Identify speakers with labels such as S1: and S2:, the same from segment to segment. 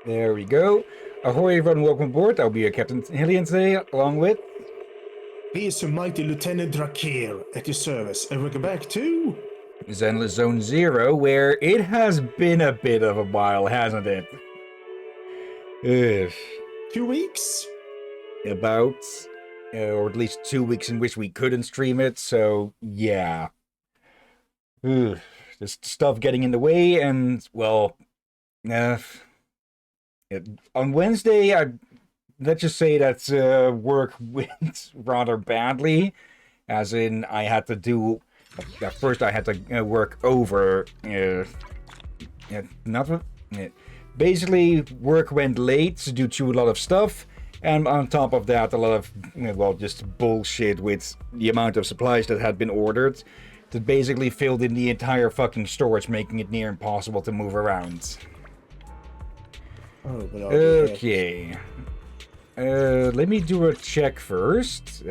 S1: There we go. Ahoy everyone, welcome aboard. I'll be your Captain Hillian today, along with...
S2: He is Your Mighty Lieutenant Drakir at your service, and welcome back to...
S1: Zenless Zone Zero, where it has been a bit of a while, hasn't it? Ugh.
S2: 2 weeks?
S1: About, or at least 2 weeks in which we couldn't stream it, so yeah. Ugh. There's stuff getting in the way, and, well, on Wednesday, let's just say that work went rather badly, as in I had to do... At first I had to work over... basically, work went late due to a lot of stuff, and on top of that, a lot of, well, just bullshit with the amount of supplies that had been ordered that basically filled in the entire fucking storage, making it near impossible to move around.
S2: Oh, but
S1: Okay. Let me do a check first.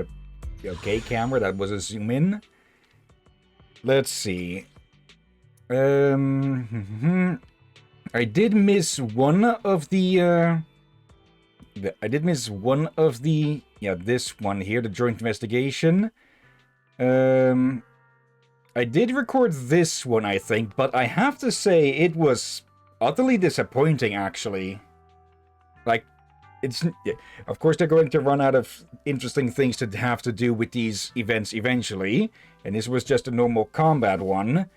S1: Okay, camera, that was a zoom in. Let's see. I did miss one of the, yeah, this one here, the joint investigation. I did record this one, I think, but I have to say it was utterly disappointing, actually. Like, it's... Of course, they're going to run out of interesting things to have to do with these events eventually, and this was just a normal combat one.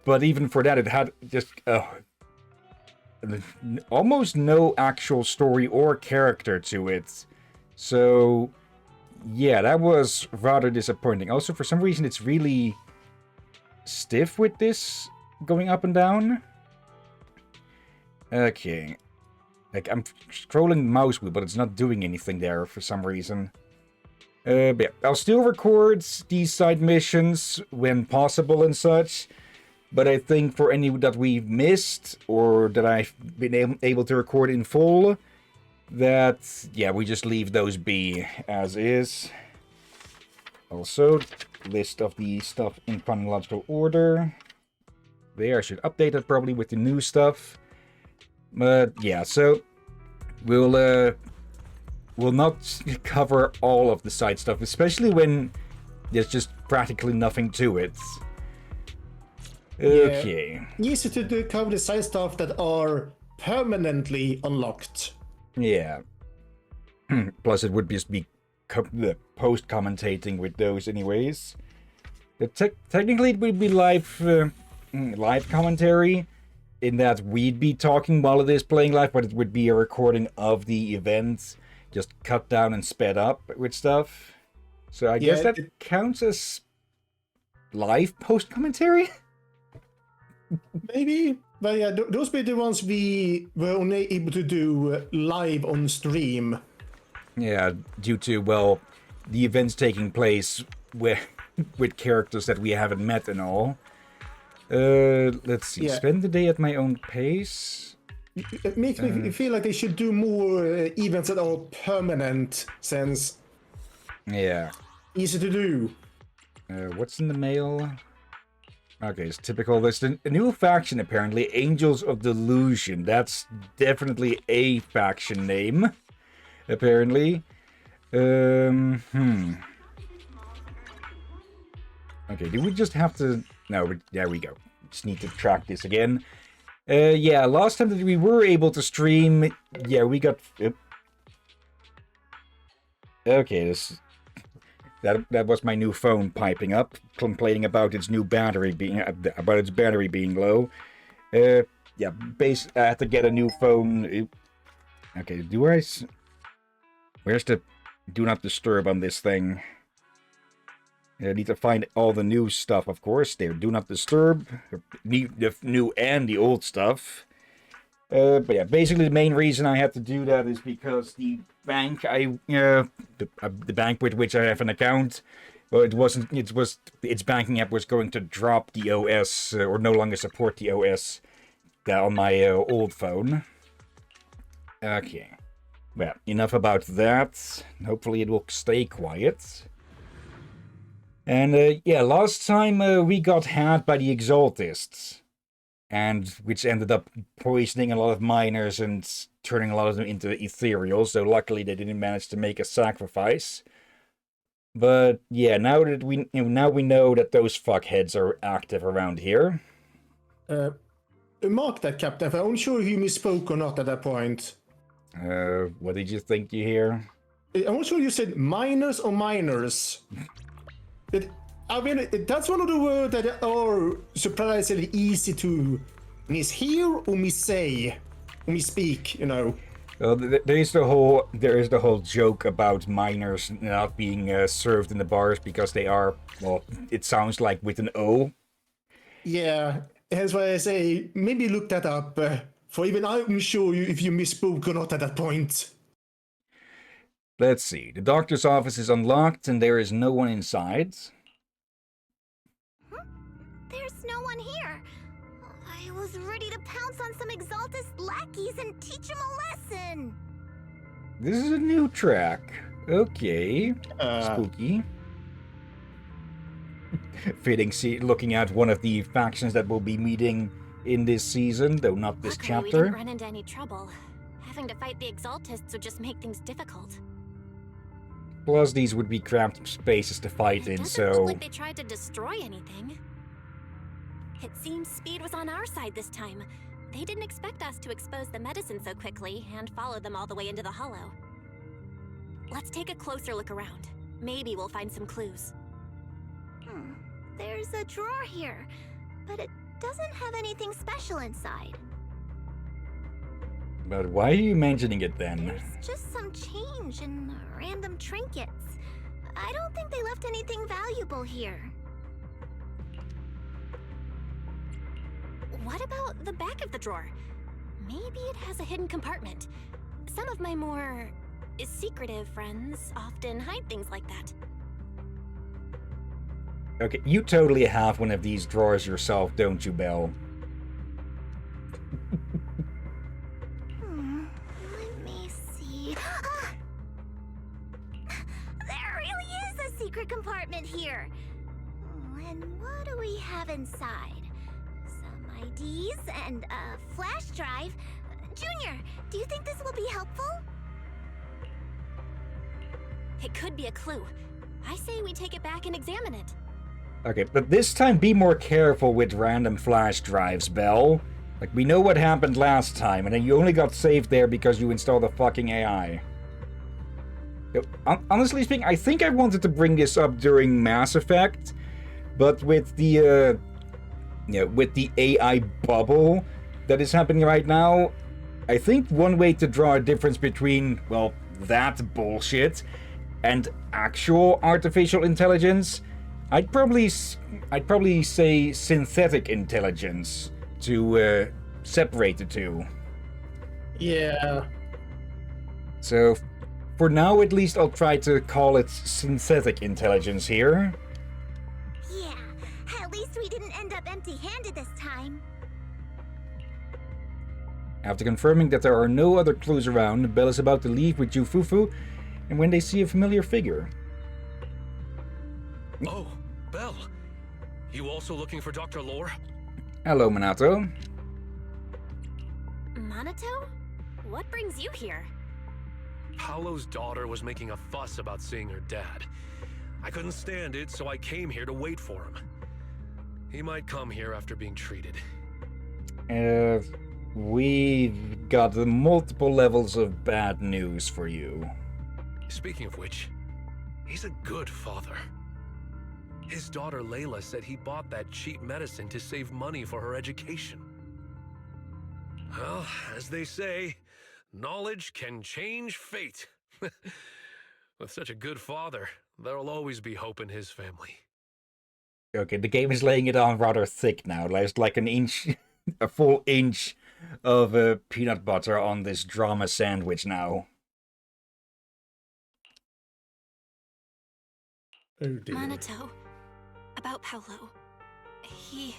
S1: But even for that, it had just... almost no actual story or character to it. So, yeah, that was rather disappointing. Also, for some reason, it's really stiff with this going up and down. Okay. Like, I'm scrolling the mouse wheel, but it's not doing anything there for some reason. But yeah, I'll still record these side missions when possible and such. But I think for any that we've missed, or that I've been able to record in full, that, yeah, we just leave those be as is. Also, list of the stuff in chronological order. There, I should update that probably with the new stuff. But yeah, so we'll not cover all of the side stuff, especially when there's just practically nothing to it. Okay.
S2: Yeah, easy to cover the side stuff that are permanently unlocked.
S1: Yeah. Plus, it would just be post-commentating with those anyways. Technically, it would be live commentary, in that we'd be talking while it is playing live, but it would be a recording of the event, just cut down and sped up with stuff. So I guess that counts as live post-commentary?
S2: Maybe, but yeah, those were the ones we were only able to do live on stream.
S1: Yeah, due to, well, the events taking place with characters that we haven't met and all. Let's see.
S2: Yeah.
S1: Spend the day at my own pace.
S2: It makes me feel like they should do more events that are permanent, since...
S1: Yeah.
S2: Easy to do.
S1: What's in the mail? Okay, it's typical. There's a new faction, apparently. Angels of Delusion. That's definitely a faction name, apparently. Okay, do we just have to... No, there we go. Just need to track this again. Yeah, last time that we were able to stream... Yeah, we got... Okay, that was my new phone piping up, complaining about its new battery being... about its battery being low. Yeah, I had to get a new phone. Okay, where's the do not disturb on this thing? I need to find all the new stuff, of course. There, do not disturb. The new and the old stuff. But yeah, basically the main reason I had to do that is because the bank the bank with which I have an account, well, its banking app was going to drop the OS, or no longer support the OS on my old phone. Okay. Well, enough about that. Hopefully it will stay quiet. And, yeah, last time we got had by the Exaltists. and which ended up poisoning a lot of miners and turning a lot of them into ethereal, so luckily they didn't manage to make a sacrifice. But yeah, now that now we know that those fuckheads are active around here.
S2: Mark that, Captain. I'm unsure if you misspoke or not at that point.
S1: What did you think you hear?
S2: I'm not sure you said miners or miners. I mean, that's one of the words that are surprisingly easy to mishear or missay, or misspeak, you know.
S1: There is the whole joke about miners not being served in the bars because they are, well, it sounds like with an O.
S2: Yeah, that's why I say maybe look that up. For even I'm sure if you misspoke or not at that point.
S1: Let's see. The doctor's office is unlocked and there is no one inside.
S3: There's no one here. I was ready to pounce on some Exaltus lackeys and teach them a lesson.
S1: This is a new track. Okay. Spooky. Fitting, looking at one of the factions that will be meeting in this season, though not this
S3: Luckily,
S1: chapter.
S3: we didn't run into any trouble. Having to fight the Exaltists would just make things difficult.
S1: Plus, these would be cramped spaces to fight in,
S3: Doesn't look
S1: so...
S3: like they tried to destroy anything. It seems speed was on our side this time. They didn't expect us to expose the medicine so quickly and follow them all the way into the hollow. Let's take a closer look around. Maybe we'll find some clues. There's a drawer here, but it doesn't have anything special inside.
S1: But why are you mentioning it then?
S3: There's just some change and random trinkets. I don't think they left anything valuable here. What about the back of the drawer? Maybe it has a hidden compartment. Some of my more secretive friends often hide things like that.
S1: Okay, you totally have one of these drawers yourself, don't you, Belle?
S3: Let me see. There really is a secret compartment here. And what do we have inside? Some IDs and a flash drive. Junior, do you think this will be helpful? It could be a clue. I say we take it back and examine it.
S1: Okay, but this time be more careful with random flash drives, Belle. Like, we know what happened last time, and then you only got saved there because you installed a fucking AI. Honestly speaking, I think I wanted to bring this up during Mass Effect, but with the, with the AI bubble that is happening right now, I think one way to draw a difference between, well, that bullshit and actual artificial intelligence, I'd probably say synthetic intelligence to separate the two.
S2: Yeah.
S1: So, for now at least, I'll try to call it synthetic intelligence here.
S3: Yeah, at least we didn't end up empty-handed this time.
S1: After confirming that there are no other clues around, Belle is about to leave with Jufufu, and when they see a familiar figure.
S4: Oh, Belle. You also looking for Dr. Lore?
S1: Hello, Minato.
S3: Minato? What brings you here?
S4: Paolo's daughter was making a fuss about seeing her dad. I couldn't stand it, so I came here to wait for him. He might come here after being treated.
S1: We've got multiple levels of bad news for you.
S4: Speaking of which, he's a good father. His daughter Layla said he bought that cheap medicine to save money for her education. Well, as they say, knowledge can change fate. With such a good father, there'll always be hope in his family.
S1: Okay, the game is laying it on rather thick now. There's like an inch, a full inch of peanut butter on this drama sandwich now.
S2: Oh dear.
S3: Minato. About Paolo. He...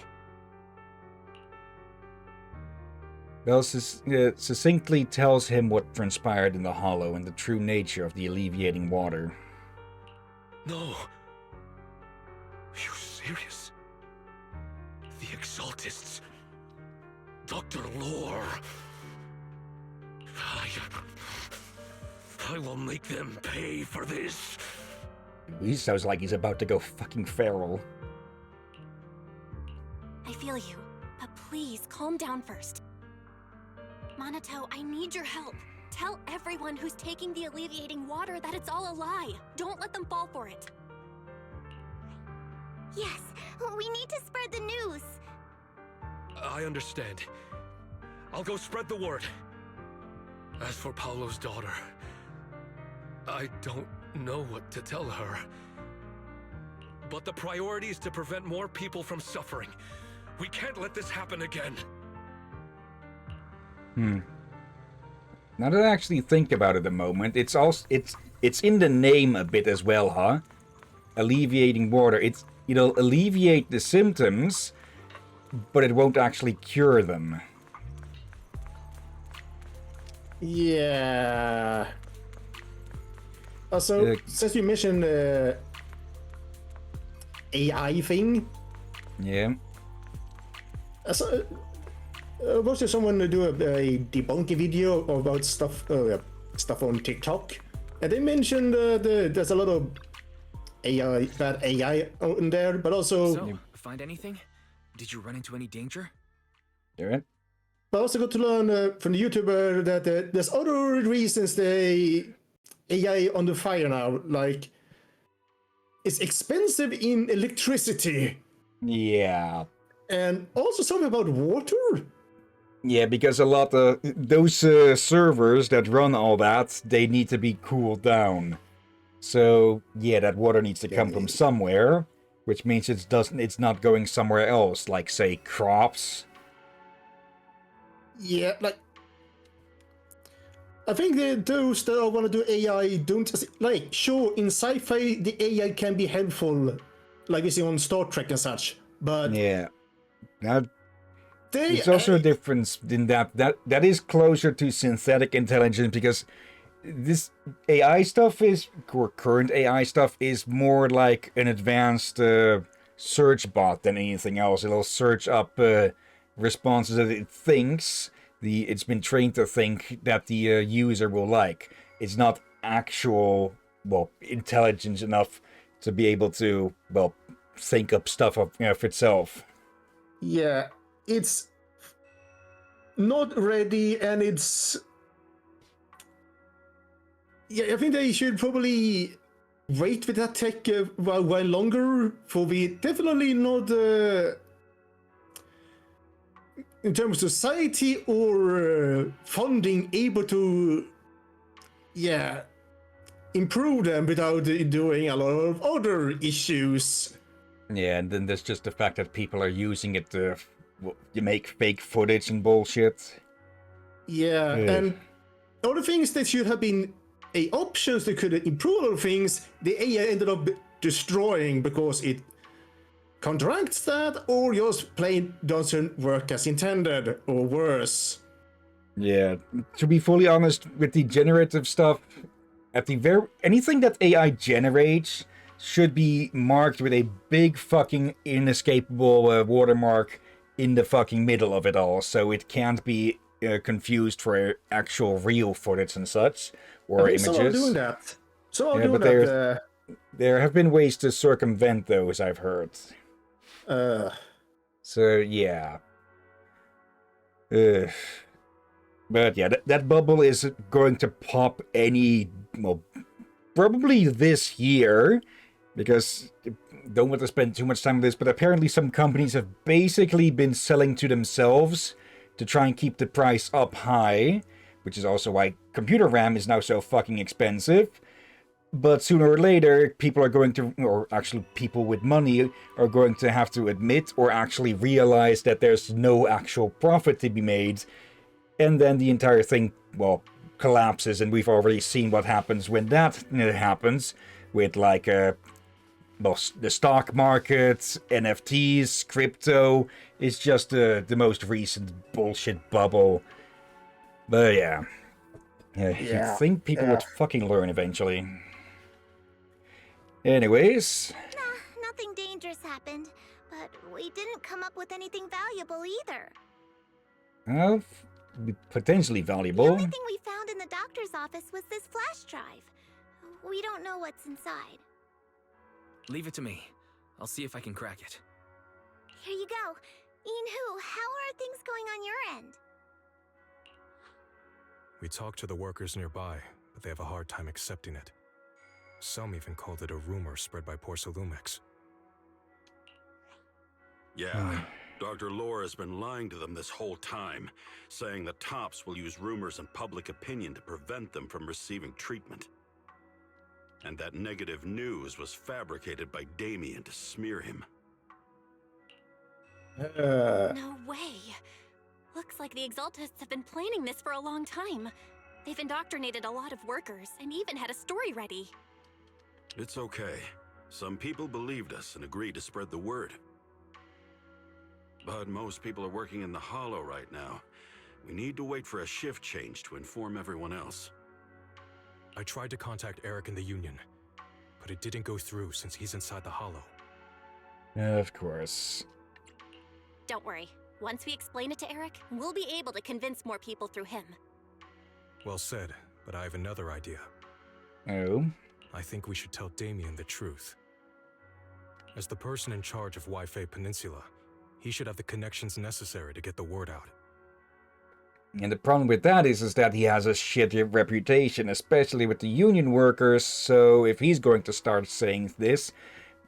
S1: Belle succinctly tells him what transpired in the hollow and the true nature of the alleviating water.
S4: No. Are you serious? The Exaltists. Dr. Lore. I will make them pay for this.
S1: He sounds like he's about to go fucking feral.
S3: I feel you, but please calm down first. Monato, I need your help. Tell everyone who's taking the alleviating water that it's all a lie. Don't let them fall for it.
S5: Yes, we need to spread the news.
S4: I understand. I'll go spread the word. As for Paolo's daughter, I don't know what to tell her. But the priority is to prevent more people from suffering. We can't let this happen again.
S1: Now that I actually think about it a moment, it's also it's in the name a bit as well, huh? Alleviating water. It'll alleviate the symptoms, but it won't actually cure them.
S2: Yeah. Also, since you mentioned AI thing,
S1: Yeah.
S2: so, was there someone do a debunking video about stuff on TikTok? And they mentioned there's a lot of bad AI out in there, but also...
S6: So, find anything? Did you run into any danger?
S1: Yeah.
S2: But I also got to learn from the YouTuber that there's other reasons the AI on the fire now, like it's expensive in electricity.
S1: Yeah.
S2: And also something about water?
S1: Yeah, because a lot of those servers that run all that, they need to be cooled down. So yeah, that water needs to come from somewhere, which means it's not going somewhere else, like say crops.
S2: Yeah, like I think those that want to do AI don't like. Sure, in sci-fi the AI can be helpful, like we see on Star Trek and such. But
S1: Yeah, now
S2: they
S1: it's also a difference in that is closer to synthetic intelligence, because this AI stuff or current AI stuff is more like an advanced search bot than anything else. It'll search up responses that it thinks it's been trained to think that the user will like. It's not actual intelligence enough to be able to think up stuff of itself.
S2: Yeah, it's not ready, and it's... Yeah, I think they should probably wait with that tech a while longer, for we definitely not, in terms of society or funding, able to, improve them without doing a lot of other issues.
S1: Yeah, and then there's just the fact that people are using it to you make fake footage and bullshit.
S2: Yeah, and other things that should have been options that could improve other things, the AI ended up destroying because it counteracts that, or just plain doesn't work as intended, or worse.
S1: Yeah, to be fully honest, with the generative stuff, anything that AI generates should be marked with a big fucking inescapable watermark in the fucking middle of it all, so it can't be confused for actual real footage and such, or images.
S2: Some are doing that.
S1: There have been ways to circumvent those, I've heard. So yeah. But yeah, that bubble is going to pop probably this year, because don't want to spend too much time on this, but apparently some companies have basically been selling to themselves to try and keep the price up high, which is also why computer RAM is now so fucking expensive. But sooner or later, people are going to, or actually people with money, are going to have to admit or actually realize that there's no actual profit to be made. And then the entire thing, collapses. And we've already seen what happens when that happens, with like, the stock market, NFTs, crypto. It's just the most recent bullshit bubble. But yeah. You'd think people would fucking learn eventually. Anyways.
S5: Nah, nothing dangerous happened, but we didn't come up with anything valuable either.
S1: Well, potentially
S5: The
S1: valuable.
S5: only thing we found in the doctor's office was this flash drive. We don't know what's inside.
S6: Leave it to me. I'll see if I can crack it.
S5: Here you go. Inhu, how are things going on your end?
S7: We talked to the workers nearby, but they have a hard time accepting it. Some even called it a rumor spread by Porcelumix.
S8: Yeah, Dr. Lore has been lying to them this whole time, saying that Tops will use rumors and public opinion to prevent them from receiving treatment. And that negative news was fabricated by Damien to smear him.
S3: No way. Looks like the Exaltists have been planning this for a long time. They've indoctrinated a lot of workers and even had a story ready.
S8: It's okay. Some people believed us and agreed to spread the word. But most people are working in the Hollow right now. We need to wait for a shift change to inform everyone else.
S7: I tried to contact Eric in the Union, but it didn't go through since he's inside the Hollow.
S1: Of course.
S3: Don't worry. Once we explain it to Eric, we'll be able to convince more people through him.
S7: Well said, but I have another idea.
S1: Oh?
S7: I think we should tell Damien the truth. As the person in charge of Wi-Fi Peninsula, he should have the connections necessary to get the word out.
S1: And the problem with that is that he has a shitty reputation, especially with the union workers, so if he's going to start saying this,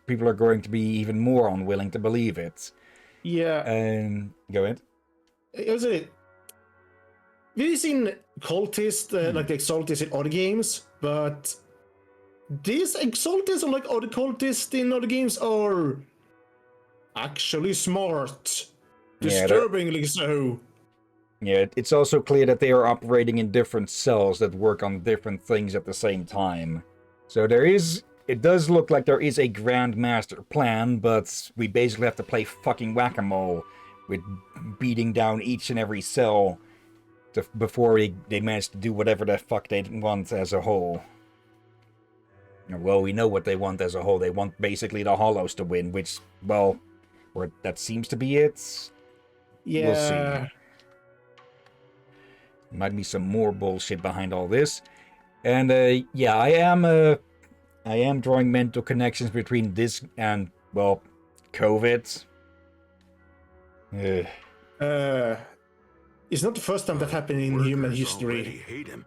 S1: people are going to be even more unwilling to believe it.
S2: Yeah.
S1: Go ahead.
S2: We've seen cultists, like the Exaltists in other games, but these Exaltists, unlike other cultists in other games, are actually smart.
S1: Yeah,
S2: Disturbingly so.
S1: Yeah, it's also clear that they are operating in different cells that work on different things at the same time. So it does look like there is a grand master plan, but we basically have to play fucking whack-a-mole with beating down each and every cell before they manage to do whatever the fuck they want as a whole. Well, we know what they want as a whole. They want basically the Hollows to win, which, well, or that seems to be it.
S2: Yeah.
S1: We'll see. Might be some more bullshit behind all this. And, yeah, I am drawing mental connections between this and, well, COVID.
S2: It's not the first time that happened in human
S8: Workers already
S2: history.
S8: hate him.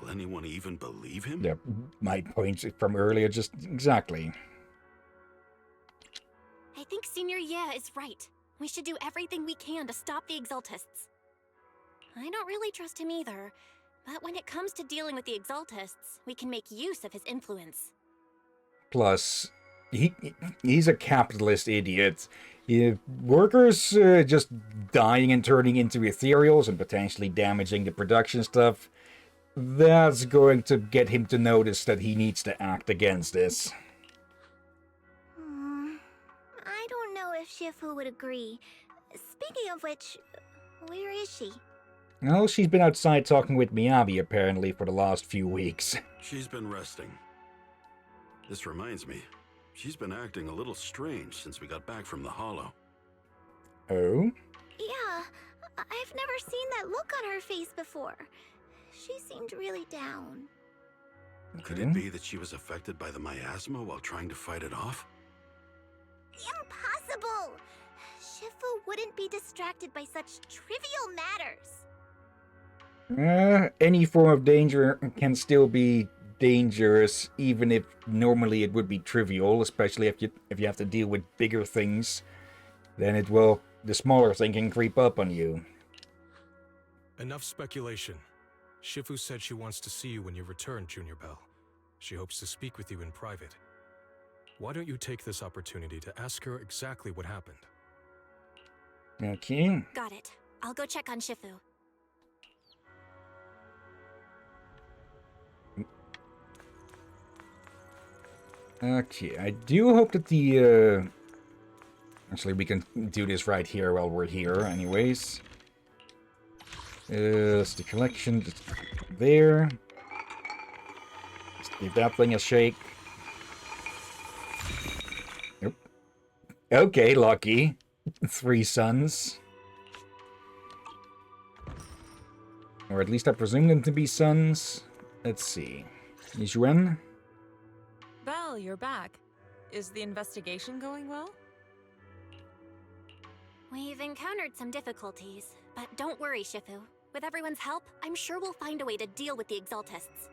S8: Will anyone even believe him?
S1: Yeah, my point from earlier, just exactly.
S3: I think Senior Ye is right. We should do everything we can to stop the Exaltists. I don't really trust him either, but when it comes to dealing with the Exaltists, we can make use of his influence.
S1: Plus, he's a capitalist idiot. Workers just dying and turning into ethereals and potentially damaging the production stuff, that's going to get him to notice that he needs to act against this.
S5: I don't know if Shifu would agree. Speaking of which, where is she?
S1: Well, she's been outside talking with Miyabi apparently for the last few weeks.
S8: She's been resting. This reminds me, she's been acting a little strange since we got back from the Hollow.
S1: Oh?
S5: Yeah, I've never seen that look on her face before. She seemed really down.
S8: Could it be that she was affected by the miasma while trying to fight it off?
S5: Impossible! Shifu wouldn't be distracted by such trivial matters.
S1: Any form of danger can still be dangerous, even if normally it would be trivial, especially if you have to deal with bigger things. Then the smaller thing can creep up on you.
S7: Enough speculation. Shifu said she wants to see you when you return, Junior Bell. She hopes to speak with you in private. Why don't you take this opportunity to ask her exactly what happened?
S1: Okay.
S3: Got it. I'll go check on Shifu.
S1: Okay, I do hope that the, actually, we can do this right here while we're here, anyways. It's the collection, just there. Just give that thing a shake. Nope. Okay, lucky. 3 suns. Or at least I presume them to be sons. Let's see. Yizhuan?
S9: Belle, you're back. Is the investigation going well?
S3: We've encountered some difficulties, but don't worry, Shifu. With everyone's help, I'm sure we'll find a way to deal with the Exaltists.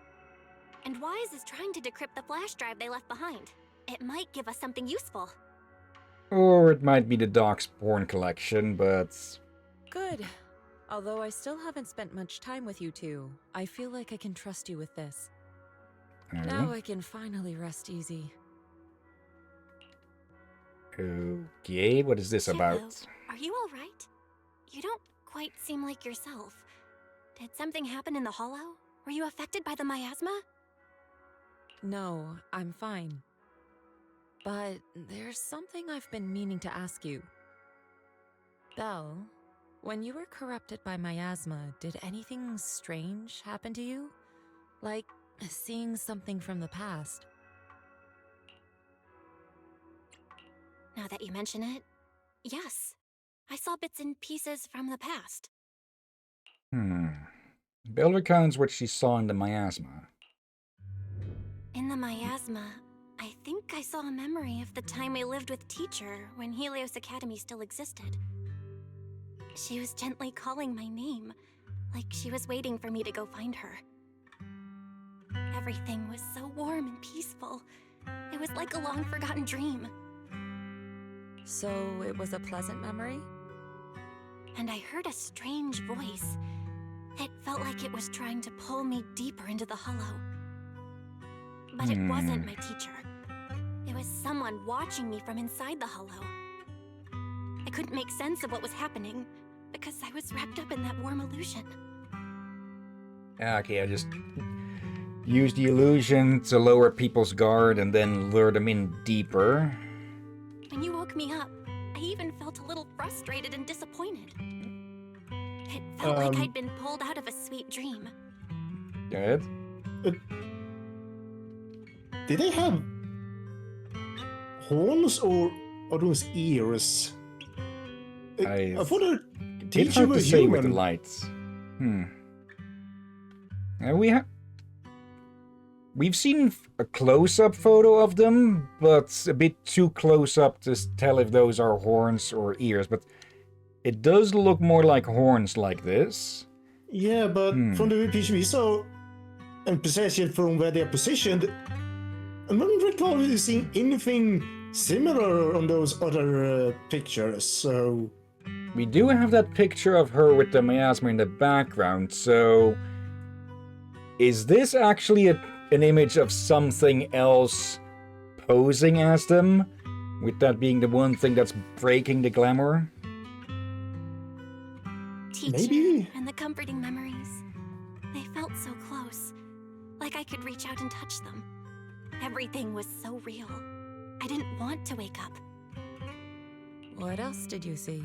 S3: And Wise is trying to decrypt the flash drive they left behind. It might give us something useful.
S1: Or it might be the dog's porn collection, but...
S9: Good. Although I still haven't spent much time with you two, I feel like I can trust you with this. Now I can finally rest easy.
S1: Okay, what is this
S3: Shifu,
S1: about?
S3: are you alright? You don't quite seem like yourself. Did something happen in the Hollow? Were you affected by the miasma?
S9: No, I'm fine. But there's something I've been meaning to ask you. Belle, when you were corrupted by miasma, did anything strange happen to you? Like seeing something from the past?
S3: Now that you mention it, yes. I saw bits and pieces from the past.
S1: Belle recounts what she saw in the miasma.
S3: In the miasma, I think I saw a memory of the time we lived with Teacher when Helios Academy still existed. She was gently calling my name, like she was waiting for me to go find her. Everything was so warm and peaceful. It was like a long-forgotten dream.
S9: So it was a pleasant memory?
S3: And I heard a strange voice. It felt like it was trying to pull me deeper into the Hollow. But it wasn't my teacher. It was someone watching me from inside the Hollow. I couldn't make sense of what was happening, because I was wrapped up in that warm illusion.
S1: Okay, I just use the illusion to lower people's guard and then lure them in deeper.
S3: When you woke me up, I even felt a little frustrated and disappointed. It felt like I'd been pulled out of a sweet dream.
S1: Good.
S2: Did they have horns or are those ears? I thought the
S1: It's
S2: teacher
S1: hard to
S2: was
S1: say with the
S2: human.
S1: lights. We've seen a close-up photo of them, but a bit too close up to tell if those are horns or ears. But it does look more like horns like this.
S2: Yeah, but from the picture we saw, and precisely from where they're positioned, I don't recall seeing anything similar on those other pictures, so...
S1: We do have that picture of her with the miasma in the background, so... Is this actually an image of something else posing as them? With that being the one thing that's breaking the glamour?
S3: Teacher
S2: Maybe.
S3: and the comforting memories. They felt so close, like I could reach out and touch them. Everything was so real. I didn't want to wake up.
S9: What else did you see?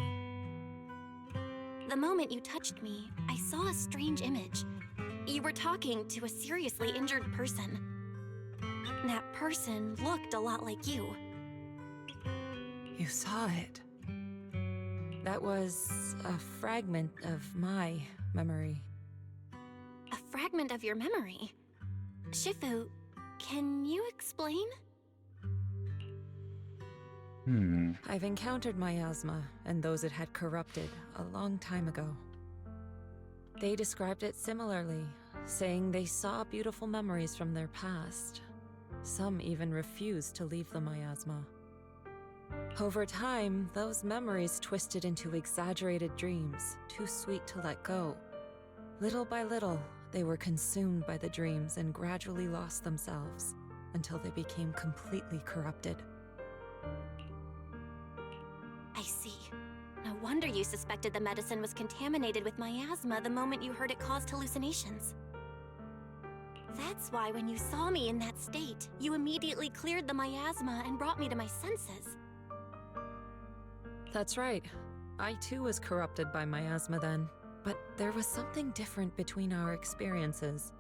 S3: The moment you touched me, I saw a strange image. You were talking to a seriously injured person. That person looked a lot like you.
S9: You saw it. That was a fragment of my memory.
S3: A fragment of your memory? Shifu, can you explain?
S9: I've encountered miasma and those it had corrupted a long time ago. They described it similarly, saying they saw beautiful memories from their past. Some even refused to leave the miasma. Over time, those memories twisted into exaggerated dreams, too sweet to let go. Little by little, they were consumed by the dreams and gradually lost themselves, until they became completely corrupted.
S3: I see. No wonder you suspected the medicine was contaminated with miasma the moment you heard it caused hallucinations. That's why when you saw me in that state, you immediately cleared the miasma and brought me to my senses.
S9: That's right. I too was corrupted by miasma then, but there was something different between our experiences.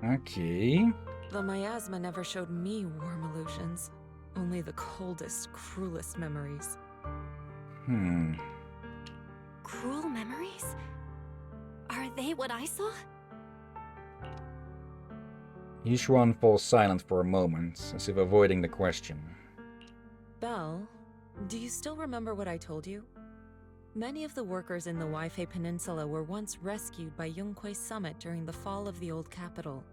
S1: Okay.
S9: The miasma never showed me warm illusions, only the coldest, cruelest memories.
S3: Cruel memories? Are they what I saw?
S1: Yishuan falls silent for a moment, as if avoiding the question.
S9: Belle, do you still remember what I told you? Many of the workers in the Waifei Peninsula were once rescued by Yongkuei's summit during the fall of the old capital.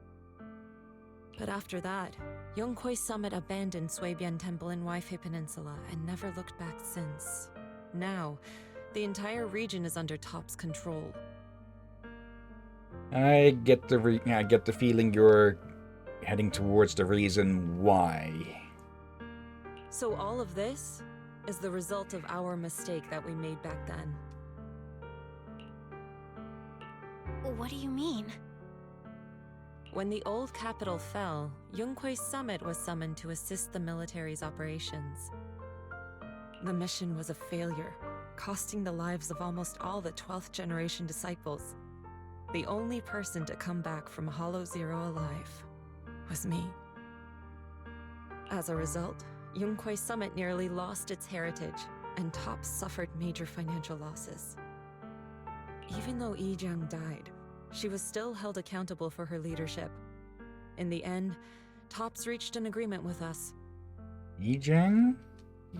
S9: But after that, Yongkuei's summit abandoned Suibian Temple in Waifei Peninsula and never looked back since. Now, the entire region is under Top's control.
S1: I get the feeling you're heading towards the reason why.
S9: So all of this is the result of our mistake that we made back then.
S3: What do you mean?
S9: When the old capital fell, Yongkuei's summit was summoned to assist the military's operations. The mission was a failure, costing the lives of almost all the 12th generation disciples. The only person to come back from Hollow Zero alive was me. As a result, Yongkuei's summit nearly lost its heritage, and Top suffered major financial losses. Even though Yijiang died, she was still held accountable for her leadership. In the end, Tops reached an agreement with us.
S1: Yijiang?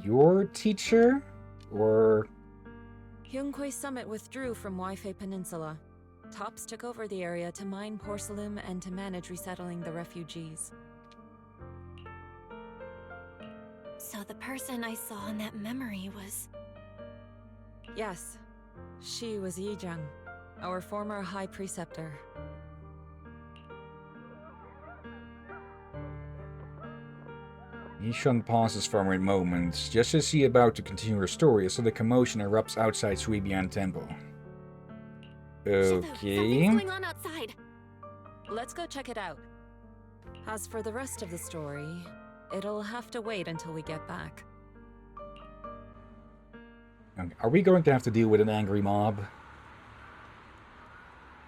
S1: Your teacher? Or...
S9: Yongkuei's summit withdrew from Waifei Peninsula. Tops took over the area to mine porcelain and to manage resettling the refugees.
S3: So the person I saw in that memory was...
S9: Yes, she was Yijiang, our former high preceptor.
S1: Yishuan pauses for a moment, just as she about to continue her story, so the commotion erupts outside Suibian Temple.
S3: Shifu,
S1: Okay.
S3: something's going on outside.
S9: Let's go check it out. As for the rest of the story, it'll have to wait until we get back.
S1: Are we going to have to deal with an angry mob?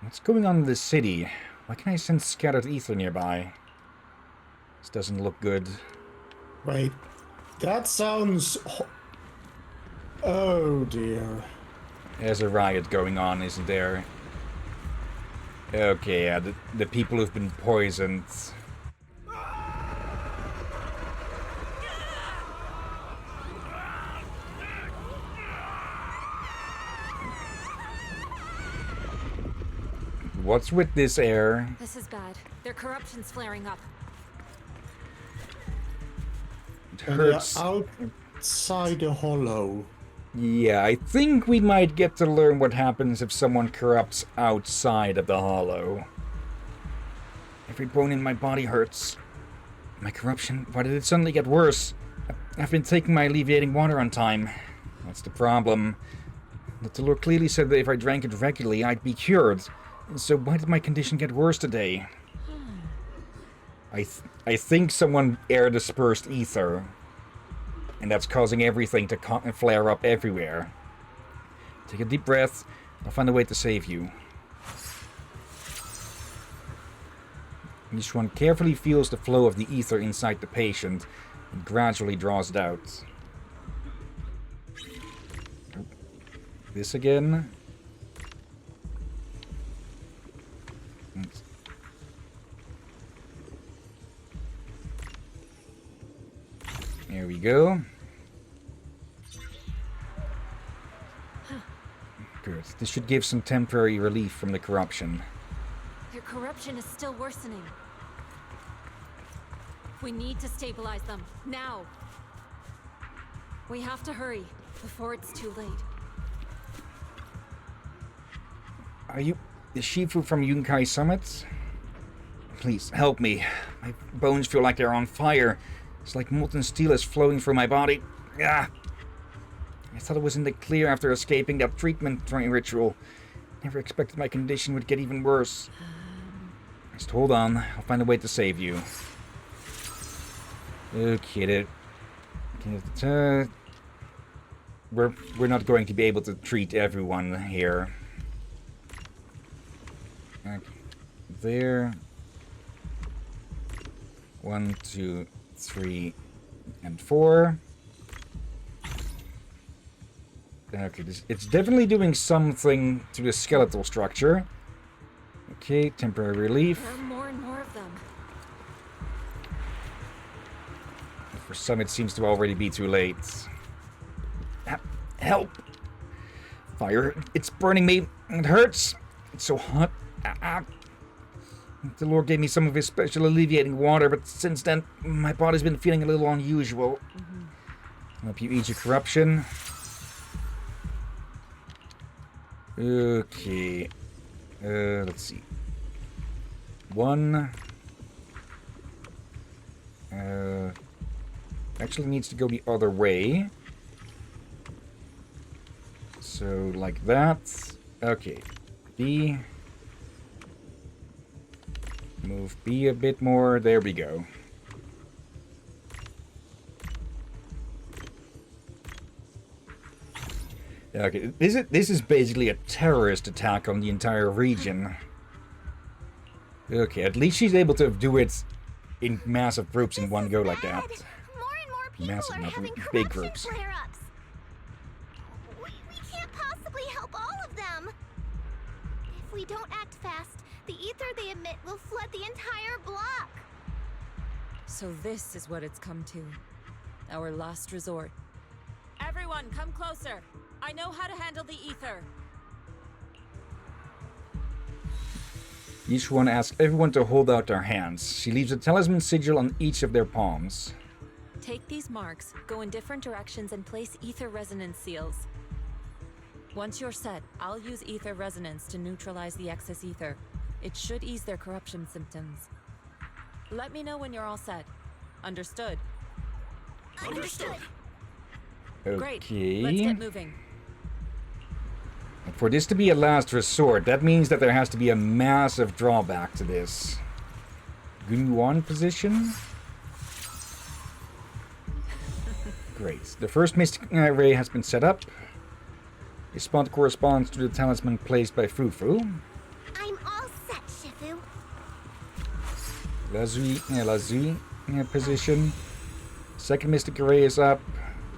S1: What's going on in this city? Why can I sense scattered ether nearby? This doesn't look good.
S2: Wait, that sounds... Oh dear.
S1: There's a riot going on, isn't there? Okay, yeah, the people who've been poisoned. What's with this air?
S3: This is bad. Their corruption's flaring up.
S1: It
S2: And they're
S1: hurts.
S2: outside the hollow.
S1: Yeah, I think we might get to learn what happens if someone corrupts outside of the hollow. Every bone in my body hurts. My corruption, why did it suddenly get worse? I've been taking my alleviating water on time. That's the problem. The Lord clearly said that if I drank it regularly, I'd be cured. So why did my condition get worse today? I think someone air dispersed ether. And that's causing everything to flare up everywhere. Take a deep breath. I'll find a way to save you. Yishuan carefully feels the flow of the ether inside the patient and gradually draws it out. This again. There we go. Good. This should give some temporary relief from the corruption.
S3: Their corruption is still worsening. We need to stabilize them, now.
S9: We have to hurry, before it's too late.
S1: Are you the Shifu from Yunkai Summit? Please, help me. My bones feel like they're on fire. It's like molten steel is flowing through my body. Ah! I thought I was in the clear after escaping that treatment ritual. Never expected my condition would get even worse. Just hold on. I'll find a way to save you. Okay, we're not going to be able to treat everyone here. Okay. There. 1, 2, 3, and 4. Okay, it's definitely doing something to the skeletal structure. Okay, temporary relief.
S9: There are more and more of them.
S1: For some, it seems to already be too late. Help! Fire, it's burning me. It hurts. It's so hot. The Lord gave me some of his special alleviating water, but since then, my body's been feeling a little unusual. Help you eat your corruption. Okay. Let's see. One. Actually needs to go the other way. So, like that. Okay. B. Move B a bit more. There we go. Okay, this is basically a terrorist attack on the entire region. Okay, at least she's able to do it in massive groups in one go like that.
S5: More and more people
S1: Massive,
S5: are
S1: not
S5: having
S1: big
S5: corruption
S1: groups.
S5: flare-ups. We can't possibly help all of them. If we don't act fast, the ether they emit will flood the entire block.
S9: So this is what it's come to. Our last resort. Everyone, come closer. I know how to handle the ether.
S1: Each one asks everyone to hold out their hands. She leaves a talisman sigil on each of their palms.
S9: Take these marks, go in different directions, and place ether resonance seals. Once you're set, I'll use ether resonance to neutralize the excess ether. It should ease their corruption symptoms. Let me know when you're all set. Understood?
S4: Understood.
S9: Great.
S1: Okay.
S9: Let's get moving.
S1: For this to be a last resort, that means that there has to be a massive drawback to this. Gunwan position? Great. The first mystic ray has been set up. The spot corresponds to the talisman placed by Fufu.
S5: I'm all set, Shifu.
S1: Lazui position. Second mystic array is up.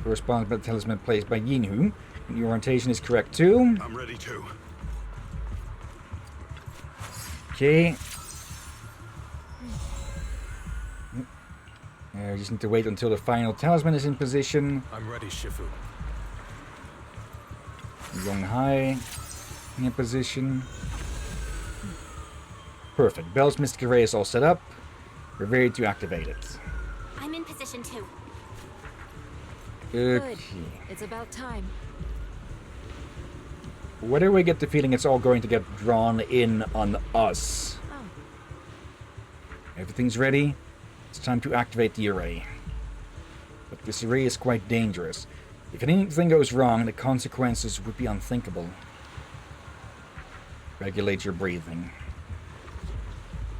S1: Corresponds to the talisman placed by Yinhu. And your orientation is correct too.
S8: I'm ready to.
S1: Okay. We just need to wait until the final talisman is in position.
S7: I'm ready, Shifu.
S1: Yong Hai in position. Perfect. Bell's Mystic Array is all set up. We're ready to activate it.
S3: I'm in position too.
S1: Okay.
S9: Good. It's about time.
S1: Where do we get the feeling it's all going to get drawn in on us?
S9: Oh,
S1: Everything's ready. It's time to activate the array. But this array is quite dangerous. If anything goes wrong, the consequences would be unthinkable. Regulate your breathing.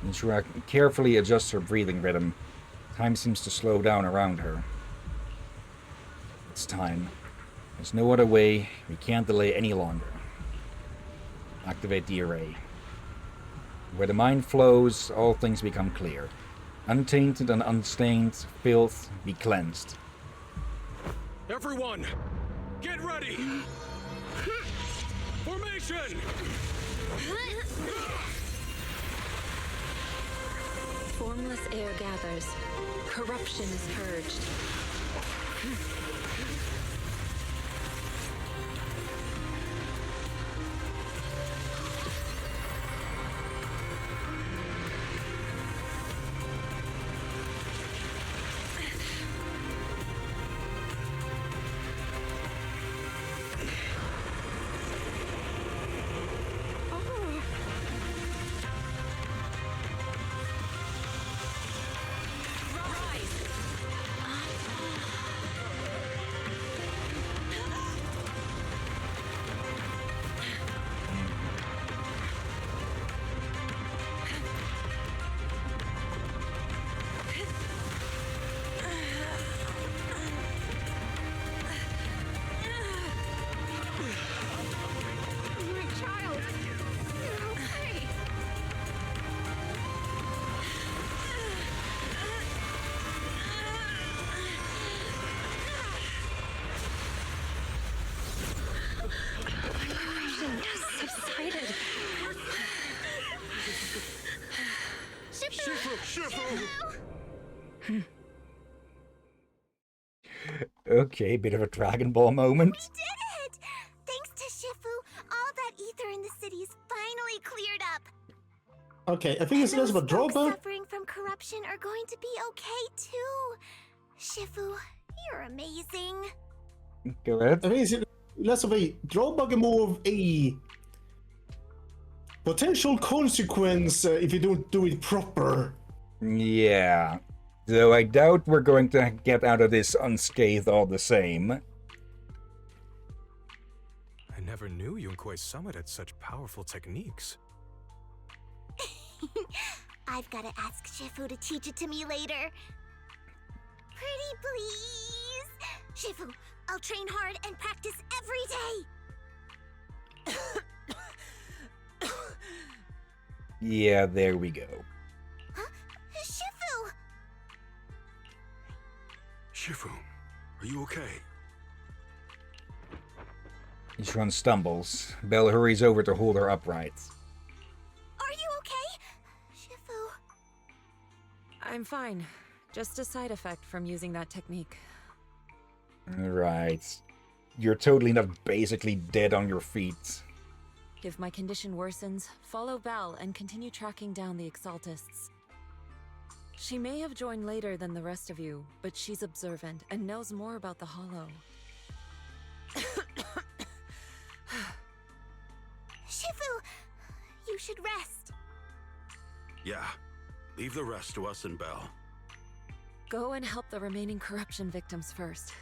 S1: Ensure carefully adjust her breathing rhythm. Time seems to slow down around her. It's time. There's no other way. We can't delay any longer. Activate the array. Where the mind flows, all things become clear. Untainted and unstained, filth be cleansed.
S4: Everyone, get ready! Formation!
S9: formless air gathers. Corruption is purged.
S1: Okay, bit of a Dragon Ball moment.
S5: We did it! Thanks to Shifu, all that ether in the city's finally cleared up.
S2: Okay, I think it's less of a
S5: Those folks
S2: drawback.
S5: suffering from corruption are going to be okay too. Shifu, you're amazing.
S1: Go ahead.
S2: I think it's less of a drawback and more of a potential consequence if you don't do it proper.
S1: Yeah. Though I doubt we're going to get out of this unscathed all the same.
S7: I never knew Yunque's summit had such powerful techniques.
S5: I've got to ask Shifu to teach it to me later. Pretty please. Shifu, I'll train hard and practice every day.
S1: Yeah, there we go.
S5: Huh? Shifu!
S8: Shifu, are you okay?
S1: Yishuan stumbles. Belle hurries over to hold her upright.
S5: Are you okay? Shifu.
S9: I'm fine. Just a side effect from using that technique.
S1: Right. You're totally not basically dead on your feet.
S9: If my condition worsens, follow Belle and continue tracking down the Exaltists. She may have joined later than the rest of you, but she's observant and knows more about the Hollow.
S5: Shifu, you should rest.
S8: Yeah. Leave the rest to us and Belle.
S9: Go and help the remaining corruption victims first.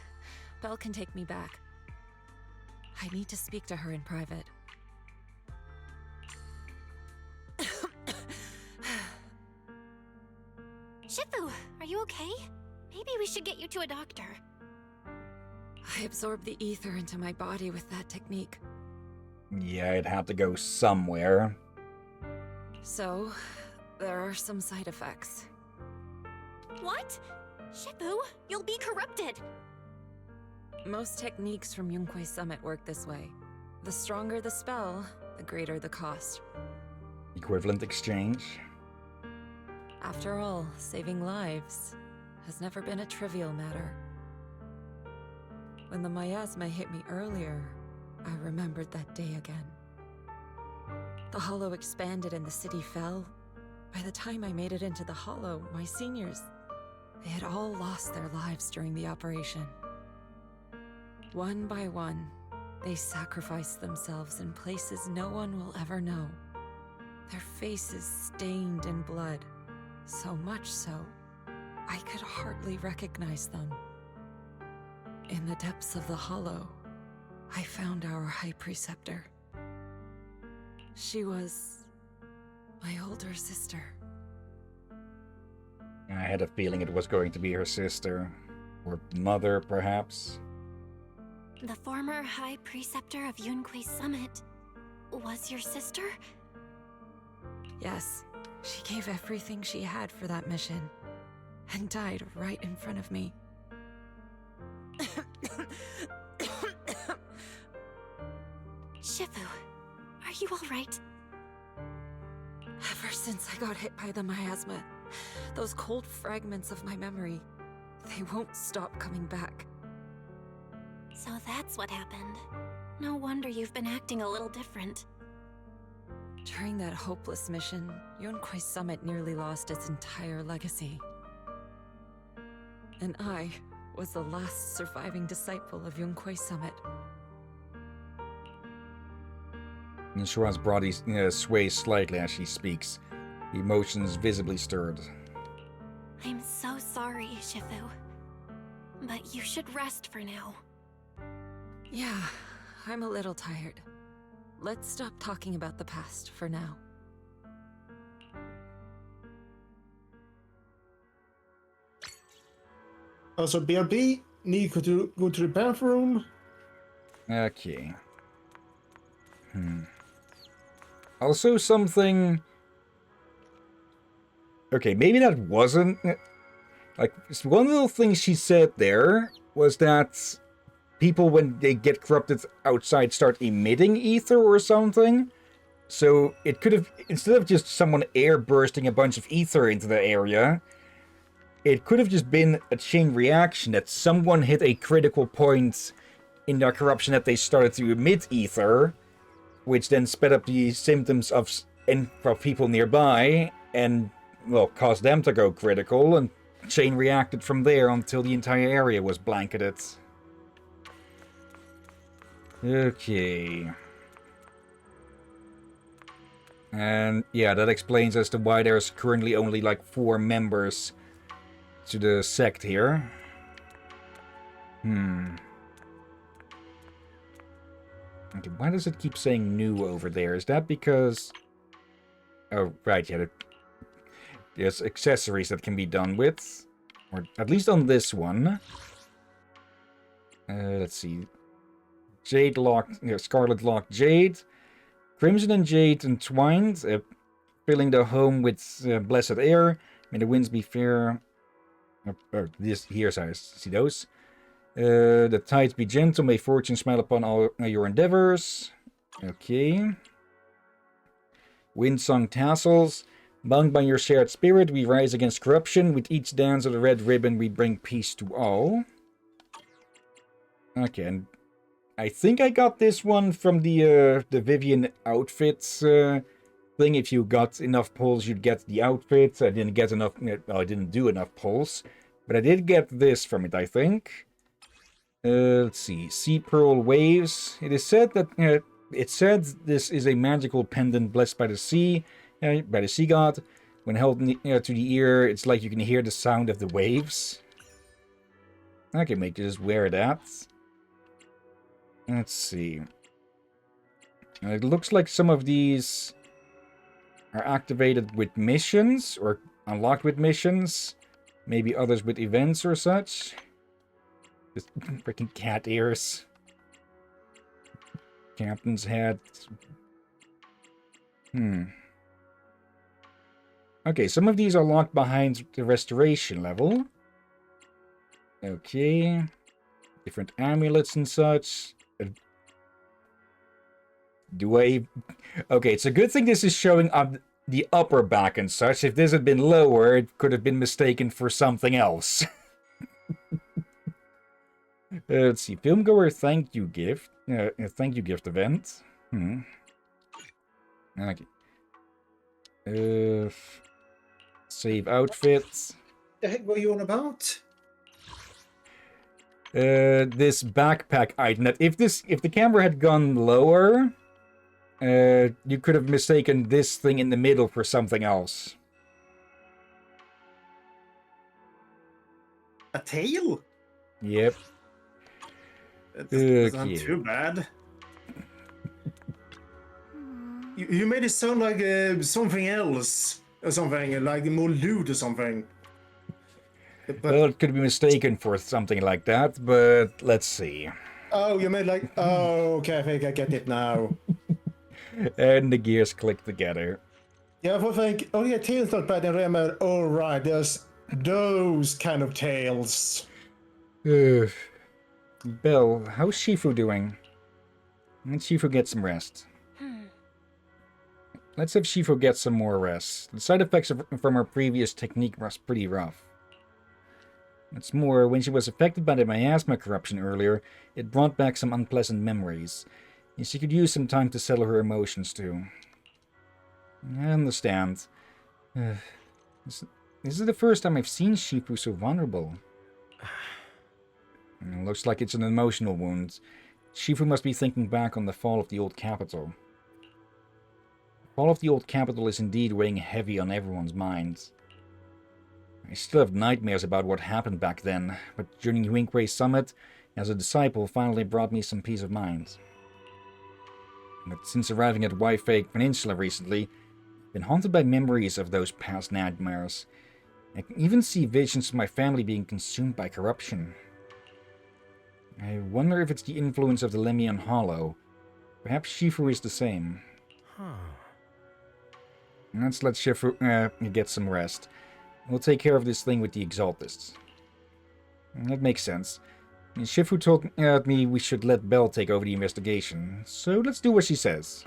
S9: Belle can take me back. I need to speak to her in private.
S3: Shifu, are you okay? Maybe we should get you to a doctor.
S9: I absorbed the ether into my body with that technique.
S1: Yeah, it had to go somewhere.
S9: So, there are some side effects.
S3: What? Shifu, you'll be corrupted.
S9: Most techniques from Yunque's summit work this way. The stronger the spell, the greater the cost.
S1: Equivalent exchange.
S9: After all, saving lives has never been a trivial matter. When the miasma hit me earlier, I remembered that day again. The Hollow expanded and the city fell. By the time I made it into the Hollow, my seniors, they had all lost their lives during the operation. One by one, they sacrificed themselves in places no one will ever know. Their faces stained in blood, so much so, I could hardly recognize them. In the depths of the Hollow, I found our High Preceptor. She was my older sister.
S1: I had a feeling it was going to be her sister. Or mother, perhaps.
S3: The former High Preceptor of Yunque's summit was your sister?
S9: Yes, she gave everything she had for that mission, and died right in front of me.
S3: Shifu, are you all right?
S9: Ever since I got hit by the miasma, those cold fragments of my memory, they won't stop coming back.
S3: So that's what happened. No wonder you've been acting a little different.
S9: During that hopeless mission, Yunque's summit nearly lost its entire legacy. And I was the last surviving disciple of Yunque's summit.
S1: Yishuan's body sways slightly as she speaks, emotions visibly stirred.
S3: I'm so sorry, Shifu. But you should rest for now.
S9: Yeah, I'm a little tired. Let's stop talking about the past for now.
S2: Also, BRB, need to go to the bathroom.
S1: Okay. Also something... Okay, maybe that wasn't... Like, one little thing she said there was that people, when they get corrupted outside, start emitting ether or something. So it could have, instead of just someone air bursting a bunch of ether into the area, it could have just been a chain reaction that someone hit a critical point in their corruption that they started to emit ether, which then sped up the symptoms of people nearby and, well, caused them to go critical, and chain reacted from there until the entire area was blanketed. Okay. And yeah, that explains as to why there's currently only like 4 members to the sect here. Okay, why does it keep saying new over there? Is that because... Oh, right, yeah. There's accessories that can be done with. Or at least on this one. Let's see. Jade locked... Scarlet locked Jade. Crimson and Jade entwined. Filling the home with blessed air. May the winds be fair. This here, sorry. See those? The tides be gentle, may fortune smile upon all your endeavors. Okay. Wind-sung tassels. Bound by your shared spirit, we rise against corruption. With each dance of the red ribbon, we bring peace to all. Okay, and I think I got this one from the Vivian outfits thing. If you got enough pulls, you'd get the outfit. I didn't get enough... Well, I didn't do enough pulls. But I did get this from it, I think. Let's see. Sea Pearl Waves. It is said that... it said this is a magical pendant blessed by the sea god. When held to the ear, it's like you can hear the sound of the waves. I can make you just wear that. Let's see. It looks like some of these are activated with missions, or unlocked with missions. Maybe others with events or such. Just freaking cat ears. Captain's hat. Okay, some of these are locked behind the restoration level. Okay. Different amulets and such. Do I... Okay, it's a good thing this is showing up the upper back and such. If this had been lower, it could have been mistaken for something else. Let's see. Filmgoer thank you gift. Thank you gift event. Okay. Save outfits.
S2: The heck were you on about?
S1: This backpack item. That if the camera had gone lower, you could have mistaken this thing in the middle for something else.
S2: A tail?
S1: Yep.
S2: That's not too bad. You made it sound like something else. Or something, like more loot or something. But,
S1: well, it could be mistaken for something like that, but let's see.
S2: Oh, you made like... Oh, okay, I think I get it now.
S1: And the gears click together.
S2: Yeah, I think... Oh yeah, tails not bad. I remember, alright, there's those kind of tails.
S1: Belle, how's Shifu doing? Let Shifu get some rest. Let's have Shifu get some more rest. The side effects from her previous technique was pretty rough. What's more, when she was affected by the miasma corruption earlier, it brought back some unpleasant memories. And she could use some time to settle her emotions too. I understand. This is the first time I've seen Shifu so vulnerable. Looks like it's an emotional wound. Shifu must be thinking back on the fall of the old capital. The fall of the old capital is indeed weighing heavy on everyone's minds. I still have nightmares about what happened back then, but during Yuinkwe's summit, as a disciple, finally brought me some peace of mind. But since arriving at Waifei Peninsula recently, I've been haunted by memories of those past nightmares. I can even see visions of my family being consumed by corruption. I wonder if it's the influence of the Lemion Hollow. Perhaps Shifu is the same. Let's let Shifu get some rest. We'll take care of this thing with the Exaltists. That makes sense. Shifu told me we should let Belle take over the investigation, so let's do what she says.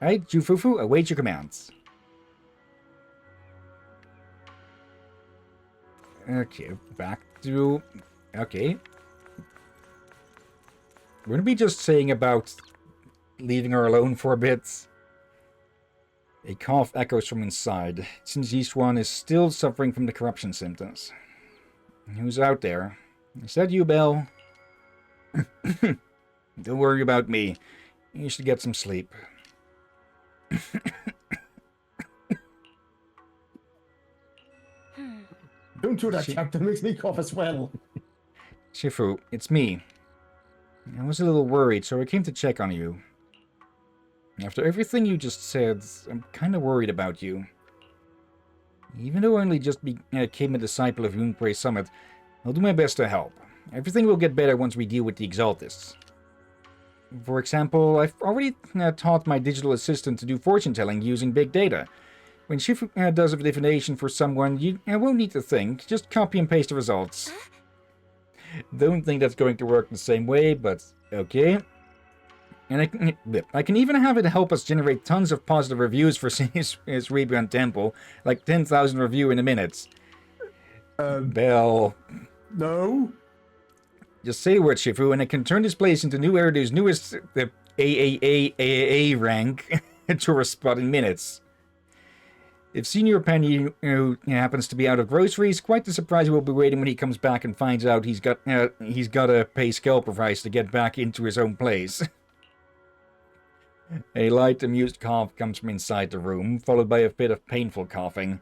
S1: Alright, Jufufu, await your commands. Okay, back to... Okay. Wouldn't we just saying about leaving her alone for a bit? A cough echoes from inside. It seems each one is still suffering from the corruption symptoms. Who's out there? Is that you, Belle? Don't worry about me. You should get some sleep.
S2: Don't do that, Captain. Makes me cough as well.
S1: Shifu, it's me. I was a little worried, so I came to check on you. After everything you just said, I'm kind of worried about you. Even though I only just became a disciple of Yunpei Summit, I'll do my best to help. Everything will get better once we deal with the Exaltists. For example, I've already taught my digital assistant to do fortune-telling using big data. When Shifu does a divination for someone, you won't need to think. Just copy and paste the results. Don't think that's going to work the same way, but okay. And I can even have it help us generate tons of positive reviews for his Rebrand Temple, like 10,000 review in a minute. Bell.
S2: No.
S1: Just say the word, Shifu, and I can turn this place into New Eridu's newest AAA rank tourist spot in minutes. If Senior Penny happens to be out of groceries, quite the surprise he will be waiting when he comes back and finds out he's got to pay scalper price to get back into his own place. A light, amused cough comes from inside the room, followed by a bit of painful coughing.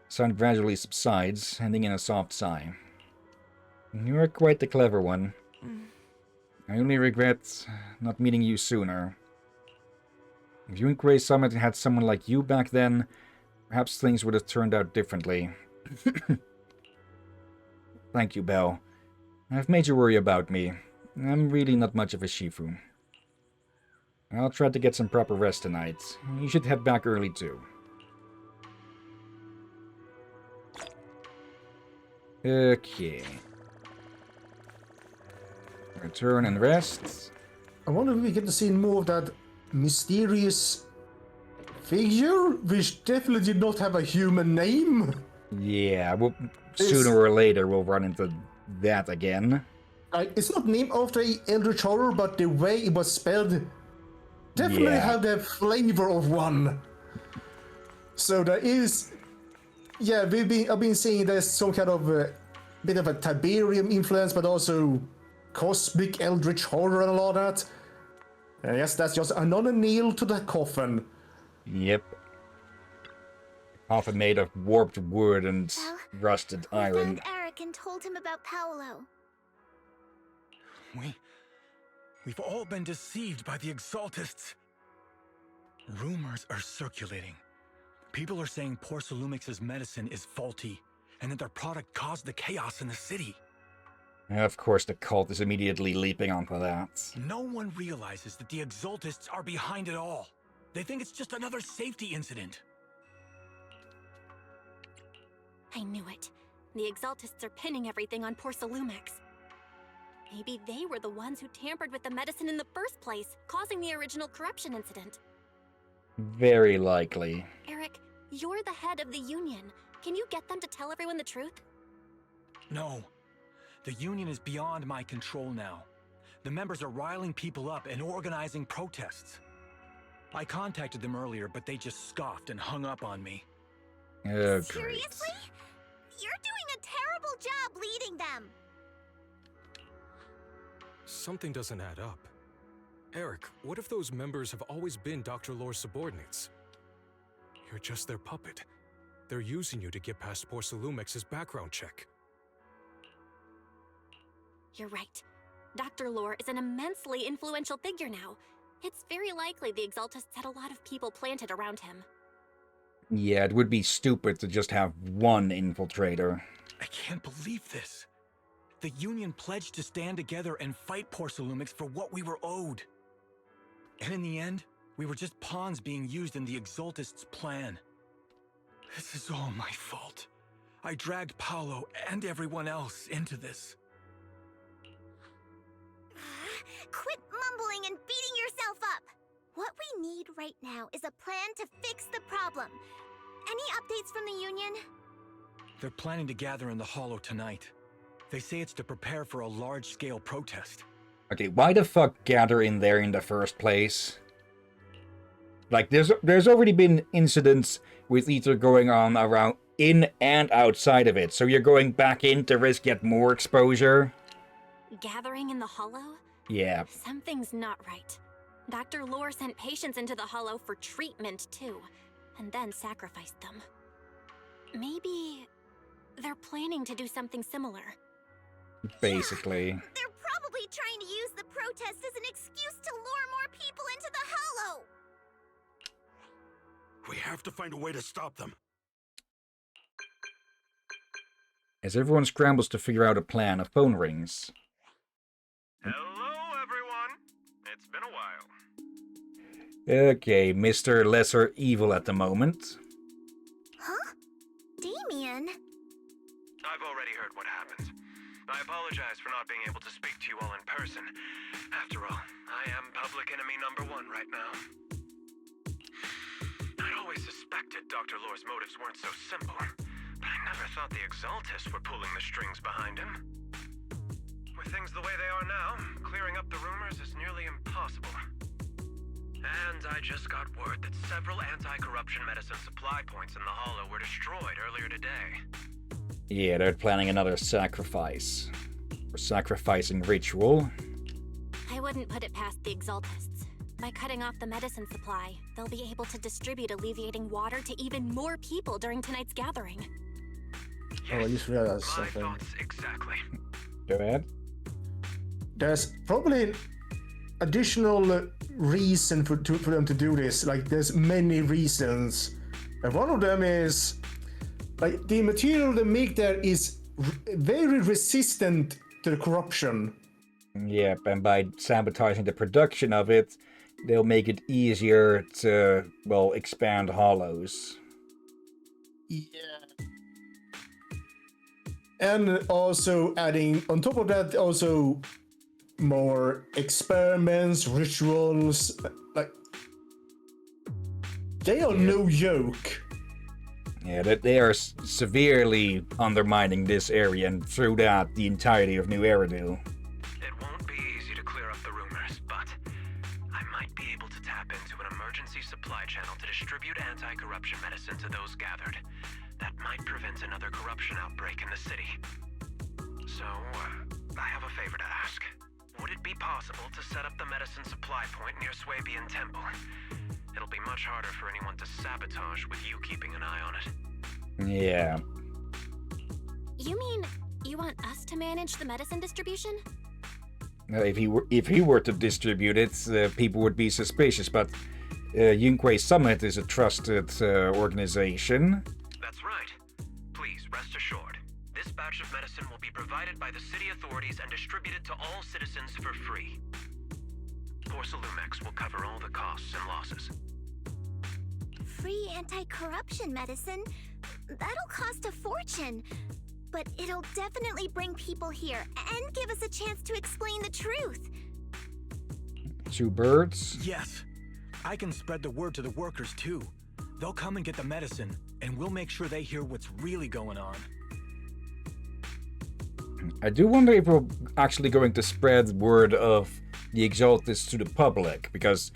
S1: Sound gradually subsides, ending in a soft sigh. You are quite the clever one. I only regret not meeting you sooner. If Yunpei Summit had someone like you back then, perhaps things would have turned out differently. Thank you, Belle. I've made you worry about me. I'm really not much of a Shifu. I'll try to get some proper rest tonight. You should head back early, too. Okay. Return and rest.
S2: I wonder if we get to see more of that mysterious figure, which definitely did not have a human name.
S1: Yeah, sooner or later we'll run into that again.
S2: It's not named after an Eldritch Horror, but the way it was spelled definitely have the flavor of one. So there is, I've been seeing there's some kind of bit of a Tiberium influence, but also cosmic Eldritch Horror and all of that. I guess that's just another nail to the coffin.
S1: Yep. Coffin made of warped wood and rusted iron.
S5: We found Eric and told him about Paolo.
S10: We've all been deceived by the Exaltists. Rumors are circulating. People are saying Porcelumix's medicine is faulty, and that their product caused the chaos in the city.
S1: Of course, the cult is immediately leaping onto that.
S10: No one realizes that the Exaltists are behind it all. They think it's just another safety incident.
S3: I knew it. The Exaltists are pinning everything on Porcelumix. Maybe they were the ones who tampered with the medicine in the first place, causing the original corruption incident.
S1: Very likely.
S3: Eric, you're the head of the Union. Can you get them to tell everyone the truth?
S10: No. The Union is beyond my control now. The members are riling people up and organizing protests. I contacted them earlier, but they just scoffed and hung up on me.
S1: Oh,
S5: Seriously?
S1: great.
S5: You're doing a terrible job leading them.
S7: Something doesn't add up. Eric, what if those members have always been Dr. Lore's subordinates? You're just their puppet. They're using you to get past Porcelumix's background check.
S3: You're right. Dr. Lore is an immensely influential figure now. It's very likely the Exaltists had a lot of people planted around him.
S1: Yeah, it would be stupid to just have one infiltrator.
S10: I can't believe this. The Union pledged to stand together and fight Porcelumix for what we were owed. And in the end, we were just pawns being used in the Exaltists' plan. This is all my fault. I dragged Paolo and everyone else into this.
S5: Quit mumbling and beating yourself up. What we need right now is a plan to fix the problem. Any updates from the Union?
S10: They're planning to gather in the Hollow tonight. They say it's to prepare for a large-scale protest.
S1: Okay, why the fuck gather in there in the first place? Like, there's already been incidents with ether going on around in and outside of it, so you're going back in to risk yet more exposure?
S3: Gathering in the Hollow?
S1: Yeah.
S3: Something's not right. Dr. Lore sent patients into the Hollow for treatment, too, and then sacrificed them. Maybe they're planning to do something similar.
S1: Basically.
S5: They're probably trying to use the protest as an excuse to lure more people into the Hollow.
S8: We have to find a way to stop them.
S1: As everyone scrambles to figure out a plan, a phone rings.
S11: Hello, everyone. It's been a while.
S1: Okay, Mr. Lesser Evil at the moment.
S5: Huh? Damien?
S11: I've already heard what happened. I apologize for not being able to speak to you all in person. After all, I am public enemy #1 right now. I'd always suspected Dr. Lore's motives weren't so simple, but I never thought the Exaltists were pulling the strings behind him. With things the way they are now, clearing up the rumors is nearly impossible. And I just got word that several anti-corruption medicine supply points in the Hollow were destroyed earlier today.
S1: Yeah, they're planning another sacrifice. Or sacrificing ritual.
S3: I wouldn't put it past the Exaltists. By cutting off the medicine supply, they'll be able to distribute alleviating water to even more people during tonight's gathering.
S2: Oh, I just realized
S11: My
S2: something.
S11: thoughts exactly.
S1: Go ahead.
S2: There's probably additional reason for them to do this. Like, there's many reasons. And one of them is, like, the material they make there is very resistant to the corruption.
S1: Yep, and by sabotaging the production of it, they'll make it easier to, well, expand hollows.
S2: Yeah. And also adding, on top of that, also more experiments, rituals. Like, they are no joke.
S1: Yeah, that they are severely undermining this area and through that the entirety of New Eridu.
S11: It won't be easy to clear up the rumors, but I might be able to tap into an emergency supply channel to distribute anti-corruption medicine to those gathered. That might prevent another corruption outbreak in the city. So, I have a favor to ask. Would it be possible to set up the medicine supply point near Swabian Temple? It'll be much harder for anyone to sabotage with you keeping an eye on it.
S1: Yeah.
S3: You mean you want us to manage the medicine distribution?
S1: If he were to distribute it, people would be suspicious, but Yunque Summit is a trusted organization.
S11: That's right. Please, rest assured. This batch of medicine will be provided by the city authorities and distributed to all citizens for free. Porcelumex will cover all the costs and losses.
S5: Free anti-corruption medicine? That'll cost a fortune. But it'll definitely bring people here and give us a chance to explain the truth.
S1: Two birds.
S10: Yes. I can spread the word to the workers too. They'll come and get the medicine, and we'll make sure they hear what's really going on.
S1: I do wonder if we're actually going to spread word of the Exaltists to the public, because,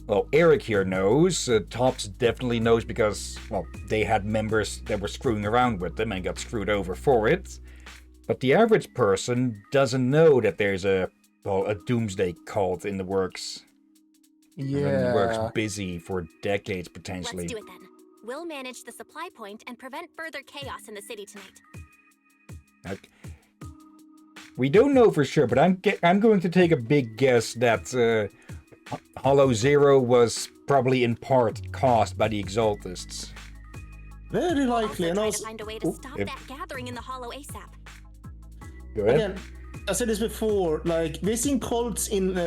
S1: well, Eric here knows, Tops definitely knows because, well, they had members that were screwing around with them and got screwed over for it. But the average person doesn't know that there's a doomsday cult in the works.
S2: Yeah.
S1: Works busy for decades, potentially.
S3: Let's do it then. We'll manage the supply point and prevent further chaos in the city tonight.
S1: Okay. We don't know for sure, but I'm going to take a big guess that Hollow Zero was probably in part caused by the Exaltists.
S2: Very likely, and
S3: Try to
S2: also
S3: find a way to stop that gathering in the Hollow ASAP.
S1: Go ahead.
S2: again, I said this before. Like, we've seen cults in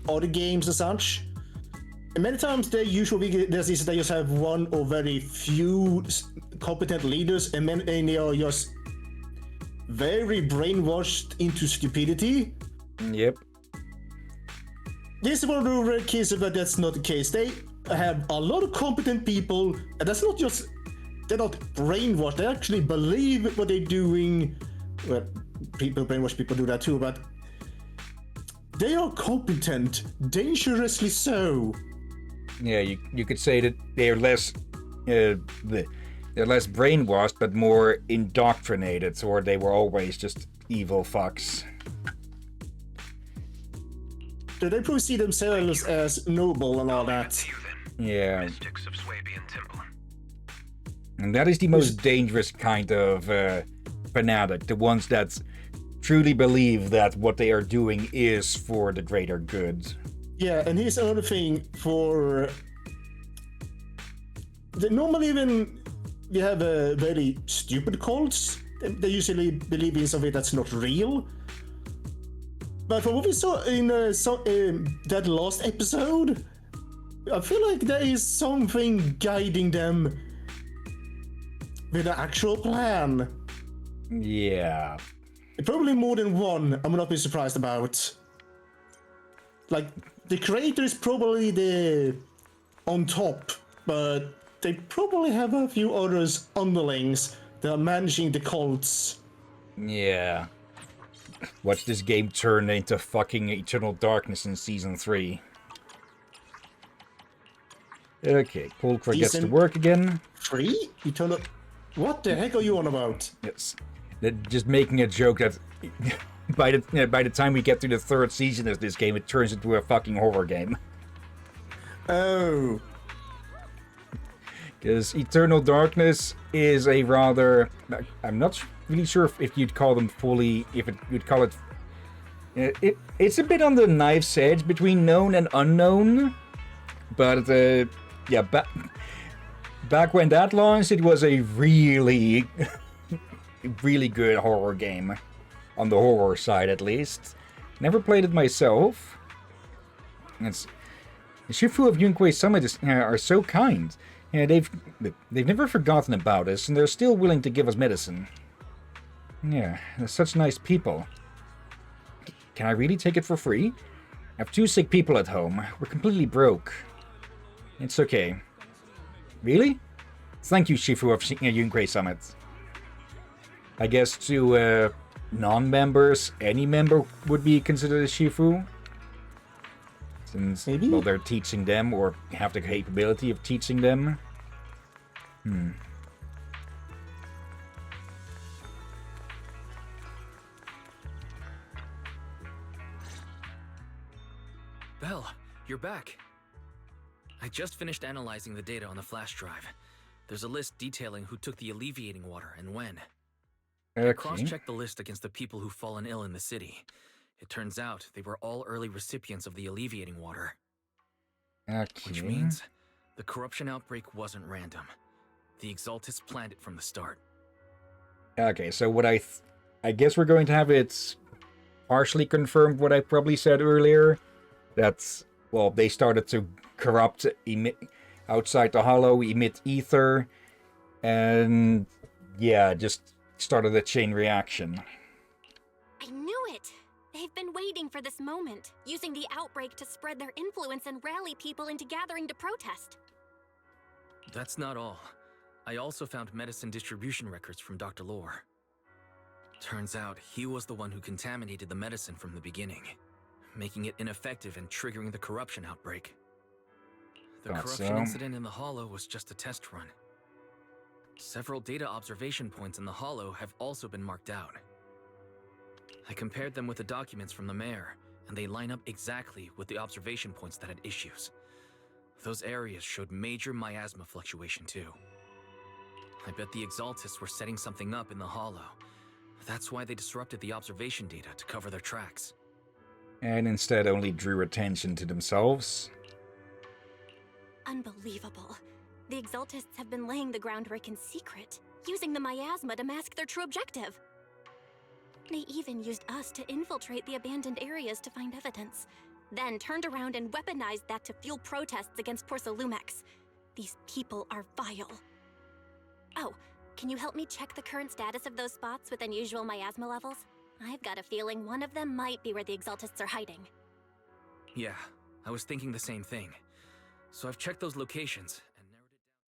S2: other games and such. And many times they usually they just have one or very few competent leaders, and they are just very brainwashed into stupidity.
S1: Yep.
S2: This is one of the rare cases, but that's not the case. They have a lot of competent people, and that's not just they're not brainwashed. They actually believe what they're doing. Well, people brainwash people do that too, but they are competent, dangerously so.
S1: Yeah, you could say that they're less they're less brainwashed, but more indoctrinated, or they were always just evil fucks.
S2: Do they probably see themselves as noble and all that?
S1: Yeah.
S11: Mystics of Swabian Temple.
S1: And that is the most dangerous kind of fanatic, the ones that truly believe that what they are doing is for the greater good.
S2: Yeah, and here's another thing for... Normally when we have very stupid cults, they usually believe in something that's not real. But from what we saw in that last episode, I feel like there is something guiding them with an actual plan.
S1: Yeah.
S2: Probably more than one, I would not be surprised about. Like, the creator is probably the on top, but they probably have a few others underlings that are managing the cults.
S1: Yeah. Watch this game turn into fucking Eternal Darkness in Season 3. Okay, Polkra gets to work again.
S2: 3? Eternal... What the heck are you on about?
S1: Yes. They're just making a joke that by the time we get to the 3rd season of this game, it turns into a fucking horror game.
S2: Oh.
S1: Because Eternal Darkness is a rather... I'm not really sure if you'd call them fully... If you'd call it... It's a bit on the knife's edge between known and unknown. But, yeah, back when that launched, it was a really... really good horror game. On the horror side, at least. Never played it myself. The Shifu of Yunquei Summit are so kind. They've never forgotten about us, and they're still willing to give us medicine. Yeah, they're such nice people. Can I really take it for free? I have 2 sick people at home. We're completely broke. It's okay. Really? Thank you, Shifu of Yunquei Summit. I guess to non-members, any member would be considered a Shifu. Since,
S2: maybe?
S1: Well, they're teaching them, or have the capability of teaching them.
S6: Belle, you're back. I just finished analyzing the data on the flash drive. There's a list detailing who took the alleviating water and when.
S1: Okay.
S6: I cross-checked the list against the people who've fallen ill in the city. It turns out they were all early recipients of the alleviating water.
S1: Okay.
S6: Which means the corruption outbreak wasn't random. The Exaltists planned it from the start.
S1: Okay, so what I guess we're going to have it partially confirmed what I probably said earlier. That's, well, they started to corrupt, emit outside the hollow, emit ether, and yeah, just started a chain reaction.
S3: I knew it! They've been waiting for this moment, using the outbreak to spread their influence and rally people into gathering to protest.
S6: That's not all. I also found medicine distribution records from Dr. Lore. Turns out he was the one who contaminated the medicine from the beginning, making it ineffective and triggering the corruption outbreak. The corruption incident in the Hollow was just a test run. Several data observation points in the Hollow have also been marked out. I compared them with the documents from the mayor, and they line up exactly with the observation points that had issues. Those areas showed major miasma fluctuation too. I bet the Exaltists were setting something up in the Hollow. That's why they disrupted the observation data to cover their tracks.
S1: And instead only drew attention to themselves.
S3: Unbelievable. The Exaltists have been laying the groundwork in secret, using the miasma to mask their true objective. They even used us to infiltrate the abandoned areas to find evidence, then turned around and weaponized that to fuel protests against Porcelumex. These people are vile. Oh, can you help me check the current status of those spots with unusual miasma levels? I've got a feeling one of them might be where the Exaltists are hiding.
S6: Yeah, I was thinking the same thing. So I've checked those locations,